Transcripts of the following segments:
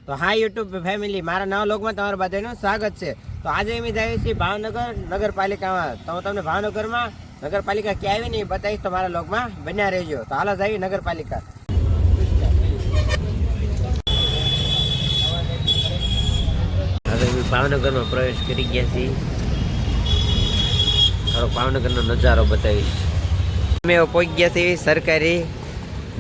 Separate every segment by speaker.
Speaker 1: તો હા YouTube family, મારા નવા લોગમાં તમારું બધાનું સ્વાગત છે। તો આજે અમે જઈએ છીએ ભાવનગર નગરપાલિકામાં। તો હું તમને ભાવનગરમાં નગરપાલિકા ક્યાં આવી ને એ બતાવીશ, તો મારા લોગમાં બન્યા રહેજો। તો હાલો જઈએ નગરપાલિકા। હવે અમે ભાવનગરમાં પ્રવેશ કરી ગયા છીએ। થોડો ભાવનગરનો નજારો બતાવીશ। અમે પહોંચી ગયા છીએ સરકારી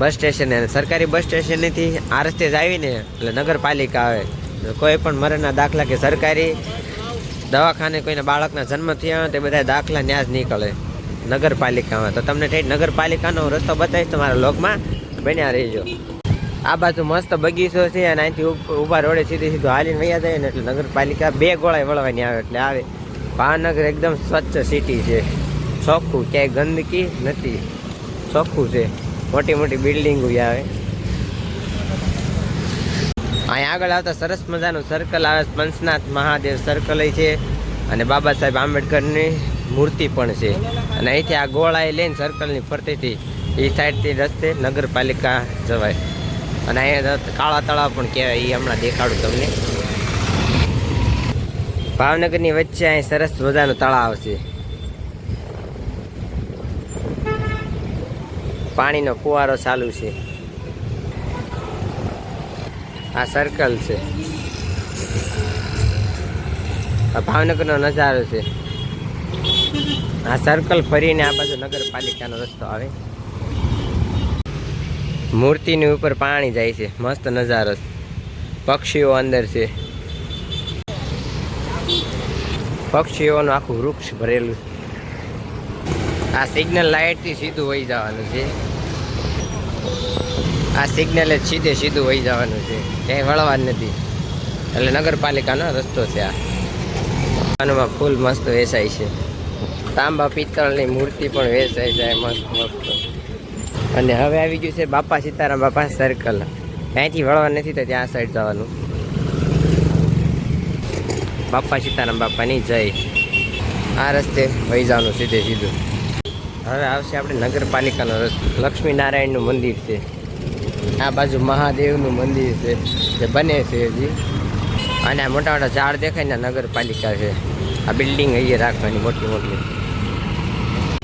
Speaker 1: બસ સ્ટેશન। સરકારી બસ સ્ટેશનથી આ રસ્તે જ આવીને એટલે નગરપાલિકા આવે। કોઈ પણ મરણના દાખલા કે સરકારી દવાખાને કોઈના બાળકના જન્મ થયા હોય તે બધા દાખલા ત્યાં જ નીકળે નગરપાલિકામાં। તો તમને ઠેઠ નગરપાલિકાનો રસ્તો બતાવીશ, તમારા લોકમાં બન્યા રહેજો। આ બાજુ મસ્ત બગીચો છે અને અહીંથી ઊભા રોડે સીધું હાલીને વયા જાય ને એટલે નગરપાલિકા બે ગોળાએ વળવાની આવે એટલે આવે। ભાવનગર એકદમ સ્વચ્છ સિટી છે, ચોખ્ખું, ક્યાંય ગંદકી નથી, ચોખ્ખું છે। મોટી મોટી બિલ્ડિંગો આવે। અહીંયા આગળ આવતા સરસ મજાનું સર્કલ આવે, પંચનાથ મહાદેવ સર્કલ છે અને બાબા સાહેબ આંબેડકરની મૂર્તિ પણ છે। અને અહીંથી આ ગોળાએ લઈને સર્કલની ફરતીથી એ સાઈડથી રસ્તે નગરપાલિકા જવાય। અને અહીંયા કાળા તળાવ પણ કહેવાય, એ હમણાં દેખાડું તમને। ભાવનગરની વચ્ચે અહીં સરસ મજાનું તળાવ છે, પાણીનો ફુવારો ચાલુ છે। આ સર્કલ છે, આ ભાવનગરનો નજારો છે। આ સર્કલ ફરીને આ બાજુ નગરપાલિકાનો રસ્તો આવે। મૂર્તિની ઉપર પાણી જાય છે, મસ્ત નજારો। પક્ષીઓ અંદર છે, પક્ષીઓનું આખું વૃક્ષ ભરેલું। આ સિગ્નલ લાઇટથી સીધું વહી જવાનું છે, આ સિગ્નલ જ સીધું વહી જવાનું છે, ક્યાંય વળવાનું નથી। એટલે નગરપાલિકાનો રસ્તો છે। આમાં ફૂલ મસ્ત વેચાય છે, તાંબા પિત્તળની મૂર્તિ પણ વેચાઈ જાય મસ્ત મસ્ત। અને હવે આવી ગયું છે બાપા સીતારામ બાપા સર્કલ। ત્યાંથી વળવા નથી તો ત્યાં સાઈડ જવાનું। બાપા સીતારામ બાપાની જય। આ રસ્તે વહી જવાનું સીધું। હવે આવશે આપણે નગરપાલિકાનો રસ્તો। લક્ષ્મી નારાયણનું મંદિર છે, આ બાજુ મહાદેવનું મંદિર છે જે બને છે હજી। અને આ મોટા મોટા ઝાડ દેખાય ને નગરપાલિકા છે। આ બિલ્ડિંગ અહીંયા રાખવાની મોટી મોટી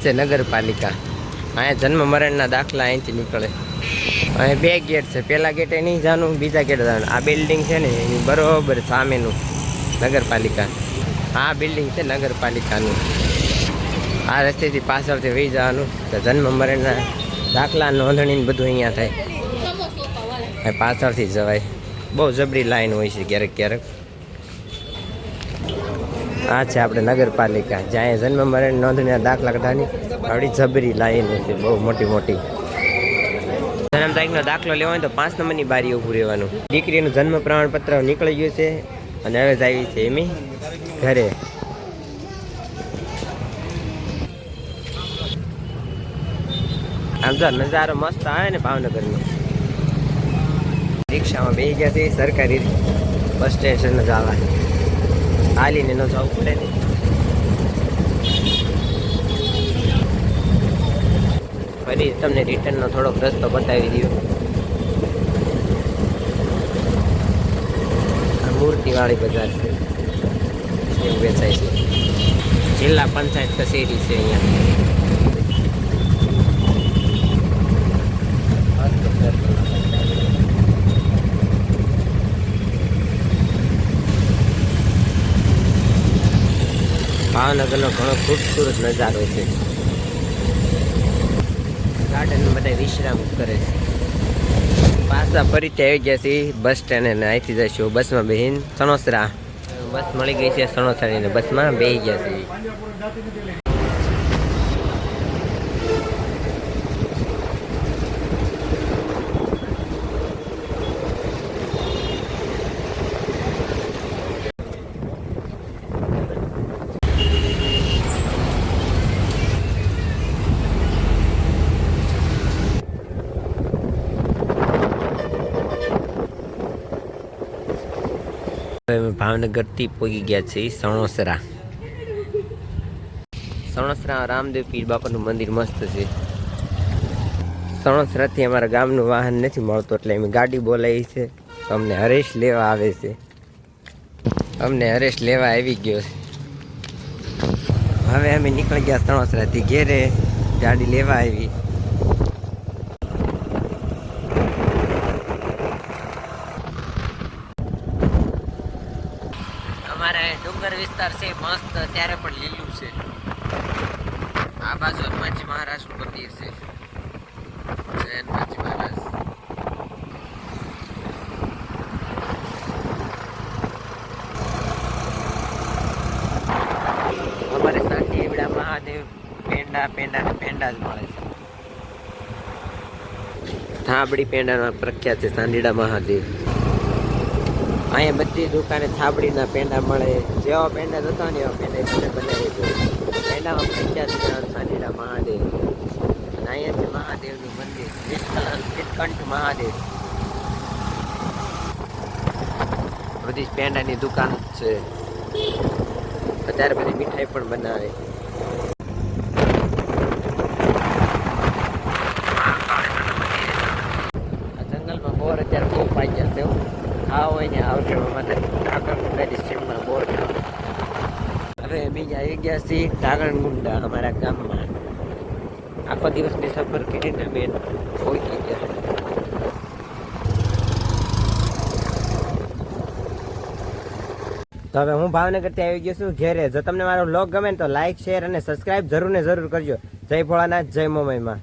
Speaker 1: છે નગરપાલિકા। અહીંયા જન્મ મરણના દાખલા અહીંથી નીકળે। અહીં બે ગેટ છે, પહેલા ગેટે નહીં જવાનું, બીજા ગેટે જવાનું। આ બિલ્ડિંગ છે ને એની બરોબર સામેનું નગરપાલિકા, આ બિલ્ડિંગ છે નગરપાલિકાનું। આ રસ્તેથી પાછળથી વહી જવાનું તો જન્મ મરણના દાખલા નોંધણી બધું અહીંયા થાય, પાછળથી જવાય। બહુ જબરી લાઈન હોય છે ક્યારેક ક્યારેક। આ છે આપણે નગરપાલિકા, જ્યાં જન્મ મરણ નોંધણીના દાખલા કઢાની આવડી જબરી લાઈન હોય છે, બહુ મોટી મોટી। જન્મ તારીખનો દાખલો લેવો હોય તો 5 નંબરની બારી ઊભું રહેવાનું। દીકરીનું જન્મ પ્રમાણપત્ર નીકળી ગયું છે અને હવે આવી છે એમી ઘરે। આમ તો નજારો મસ્ત આવે ને ભાવનગરનો। રિક્ષામાં બેસી ગયા છે, સરકારી બસ સ્ટેશન જવા, હાલીને ન જવું પડે ને। ફરી તમને રિટર્નનો થોડોક રસ્તો બતાવી દઉં। મૂર્તિવાળી બજાર છે, એવું વેચાય છે। જિલ્લા પંચાયત કચેરી છે અહીંયા। ભાવનગરનો ઘણો ખૂબસૂરત નજારો છે। ગાર્ડન બધા વિશ્રામ કરે છે। પાછા ફરીથી આવી ગયા છે બસ સ્ટેન્ડ અને અહીંથી જઈશું બસમાં બેહીને સણોસરા। બસ મળી ગઈ છે સણોસરાની, બસમાં બેસી ગયા છે। ભાવનગરથી પહોંચી ગયા છે સણોસરા। સણોસરા રામદેવ પીર બાપાનું મંદિર મસ્ત છે। સણોસરાથી અમારા ગામનું વાહન નથી મળતું એટલે અમે ગાડી બોલાવી છે। તો અમને હરેશ લેવા આવે છે. અમને હરેશ લેવા આવી ગયો છે. હવે અમે નીકળી ગયા તણોસરાથી ઘેરે. ગાડી લેવા આવી. અમારે ડુંગર વિસ્તાર છે મસ્ત, ત્યારે પણ લીલું છે. આ બાજુ હનુમાનજી મહારાજનું મંદિર છે. જય હનુમાનજી મહારાજ. અમારે સાંઢીવડા મહાદેવ પેંડા જ મળે છે. થાબડી પેંડા પ્રખ્યાત છે સાંઢીડા મહાદેવ. અહીંયા બધી દુકાને થાબડીના પેંડા મળે. જેવા પેંડા જોતા ને એવા પેંડા તમે બનાવી દો. પેંડામાં પ્રખ્યાત છે સાંઢીડા મહાદેવ. અને અહીંયા છે મહાદેવનું મંદિર, નીલકંઠ મહાદેવ. બધી પેંડાની દુકાન છે. અત્યારે બધી મીઠાઈ પણ બનાવે. આ જંગલમાં બોર અત્યારે બહુ પાઈ ગયા છે. આ હોય ને આવશે ઢાકણગુંડાની સ્ટ્રીમમાં બોર. હવે બીજા આવી ગયા છીએ ઢાકણગુંડા અમારા ગામમાં. આખો દિવસની સફર કરીને બેન પહોંચી ગયા. તો હવે હું ભાવનગરથી આવી ગયો છું ઘેરે. જો તમને મારો વ્લોગ ગમે તો લાઈક, શેર અને સબસ્ક્રાઇબ જરૂર ને જરૂર કરજો. જય ભોળાનાથ, જય મોમાઈમાં.